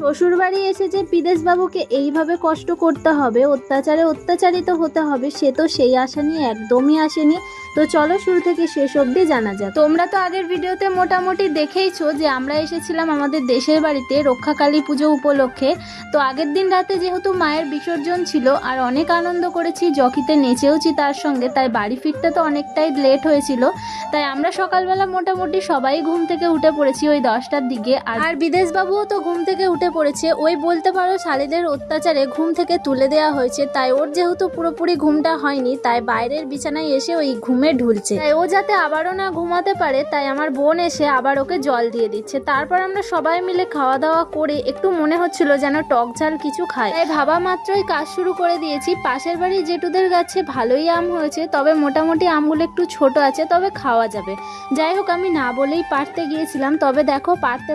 শ্বশুর বাড়ি এসে যে বিদেশবাবুকে এইভাবে কষ্ট করতে হবে, অত্যাচারিত হতে হবে, সে তো সেই আশা নিয়ে একদমই আসেনি। তো চলো শুরু থেকে শেষ অবধি জানা যাক। তোমরা তো আগের ভিডিওতে মোটামুটি দেখেইছো যে আমরা এসেছিলাম আমাদের দেশের বাড়িতে রক্ষাকালী পুজো উপলক্ষে। তো আগের দিন রাতে যেহেতু মায়ের বিসর্জন ছিল আর অনেক আনন্দ করেছি, জকিতে নেচেওছি তার সঙ্গে, তাই বাড়ি ফিরতে তো অনেকটাই লেট হয়েছিল। তাই আমরা সকালবেলা মোটামুটি সবাই ঘুম থেকে উঠে পড়েছি ওই 10টার দিকে। আর বিদেশবাবুও তো ঘুম থেকে উঠে পড়েছে। ওই বলতে পারো শালীদের অত্যাচারে ঘুম থেকে তুলে দেওয়া হয়েছে, তাই ওর যেহেতু পুরোপুরি ঘুমটা হয়নি, তাই বাইরের বিছানায় এসে ওই ঘুমে ঢুলছে। তাই ও যাতে আবারও না ঘুমাতে পারে, তাই আমার বোন এসে আবার ওকে জল দিয়ে দিচ্ছে। তারপর আমরা সবাই মিলে খাওয়া দাওয়া করে একটু মনে হচ্ছিল যেন টক ঝাল কিছু খাই, তাই ভাবা মাত্রই কাজ শুরু করে দিয়েছি। পাশের বাড়ি জেঠুদের গাছে ভালোই আম হয়েছে, তবে মোটামুটি আমগুলো একটু ছোট আছে, তবে খাওয়া যাবে। যাই হোক, আমি না বলেই পারতে গিয়েছিলাম, তবে দেখো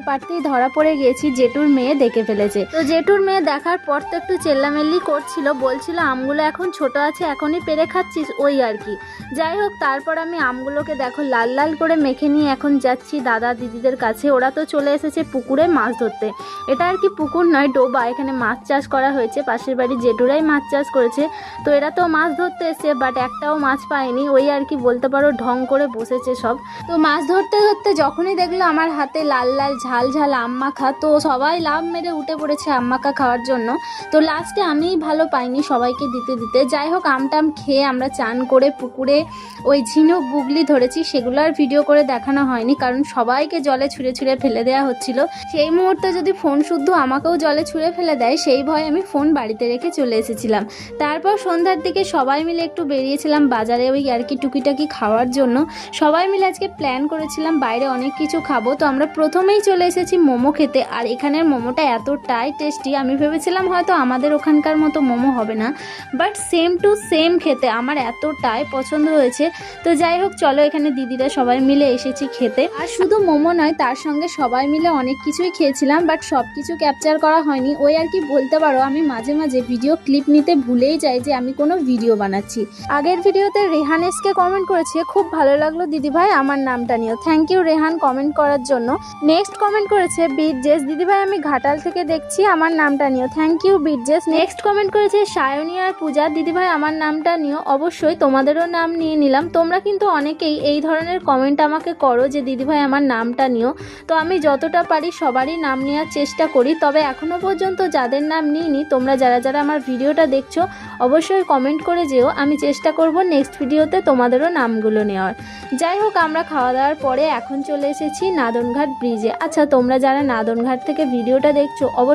পারতেই ধরা পড়ে গিয়েছি, জেঠুর মেয়ে দেখে ফেলেছে। তো জেঠুর মেয়ে দেখার পর তো একটু চেল্লামেল্লি করছিল, বলছিল আমগুলো এখন ছোট আছে, এখনই পেরে খাচ্ছিস, ওই আর কি। যাই হোক, তারপর আমি আমগুলোকে দেখো লাল লাল করে মেখে নিয়ে এখন যাচ্ছি দাদা দিদিদের কাছে। ওরা তো চলে এসেছে পুকুরে মাছ ধরতে। এটা আর কি পুকুর নয়, ডোবা, এখানে মাছ চাষ করা হয়েছে। পাশের বাড়ি জেঠুরাই মাছ চাষ করেছে, তো এরা তো মাছ ধরতে এসে বাট একটাও মাছ পায়নি, ওই আর কি বলতে পারো ঢং করে বসেছে সব। তো মাছ ধরতে ধরতে যখনই দেখলো আমার হাতে লাল লাল ঝাল ঝাল আম মাখা, তো সবাই লাভ মেরে উঠে পড়েছে আম মাখা খাওয়ার জন্য। তো লাস্টে আমিই ভালো পাইনি সবাইকে দিতে দিতে। যাই হোক, আমটাম খেয়ে আমরা চান করে পুকুরে ওই ঝিনুক গুগলি ধরেছি, সেগুলো আর ভিডিও করে দেখানো হয়নি, কারণ সবাইকে জলে ছুঁড়ে ছুঁড়ে ফেলে দেওয়া হচ্ছিল। সেই মুহূর্তে যদি ফোন শুদ্ধ আমাকেও জলে ছুঁড়ে ফেলে দেয়, সেই ভয়ে আমি ফোন বাড়িতে রেখে চলে এসেছিলাম। তারপর সন্ধ্যার দিকে সবাই মিলে একটু বেরিয়েছিলাম বাজারে ওই আর কি টুকিটাকি খাওয়ার জন্য। সবাই মিলে আজকে প্ল্যান করেছিলাম বাইরে অনেক কিছু খাবো। তো আমরা প্রথমেই চলে এসেছি মোমো খেতে, আর এখানের মোমোটা এতটাই টেস্টি, আমি ভেবেছিলাম হয়তো আমাদের ওখানকার মতো মোমো হবে না, বাট সেম টু সেম খেতে, আমার এতটাই পছন্দ হয়েছে। তো যাই হোক, চলো, এখানে দিদিরা সবাই মিলে এসেছি খেতে। আর শুধু মোমো নয়, তার সঙ্গে সবাই মিলে অনেক কিছুই খেয়েছিলাম, বাট সব কিছু ক্যাপচার করা হয়নি। ওই আর কি বলতে পারো আমি মাঝে মাঝে ভিডিও ক্লিপ নিতে ভুলেই যাই যে আমি কোনো ভিডিও বানাচ্ছি। আগের ভিডিওতে রেহানেসকে কমেন্ট করেছে, খুব ভালো লাগলো দিদিভাই আমার নামটা নিও। থ্যাংক ইউ রেহান কমেন্ট করার জন্য। নেক্সট কমেন্ট করেছে বিটজেস, দিদিভাই আমি ঘাটাল থেকে দেখছি আমার নামটা নিও। থ্যাংক ইউ বিটজেস। নেক্সট কমেন্ট করেছে সায়নী আর পূজা, দিদিভাই আমার নামটা নিও। অবশ্যই তোমাদেরও নাম নিয়ে নিলাম। তোমরা কিন্তু অনেকেই এই ধরনের কমেন্ট আমাকে করো যে দিদিভাই আমার নামটা নিও, তো আমি যতটা পারি সবারই নাম নেওয়ার চেষ্টা করি। তবে এখনো পর্যন্ত যাদের নাম নিইনি, তোমরা যারা যারা আমার ভিডিওটা দেখছো অবশ্যই কমেন্ট করে যেও, আমি চেষ্টা করব নেক্সট ভিডিওতে তোমাদেরও নামগুলো নেওয়ার। যাই হোক, আমরা খাওয়া দাওয়ার পরে এখন চলে এসেছি নাদনঘাট ব্রিজে। আচ্ছা, তোমরা যারা নাদনঘাট থেকে ভিডিওটা দেখছো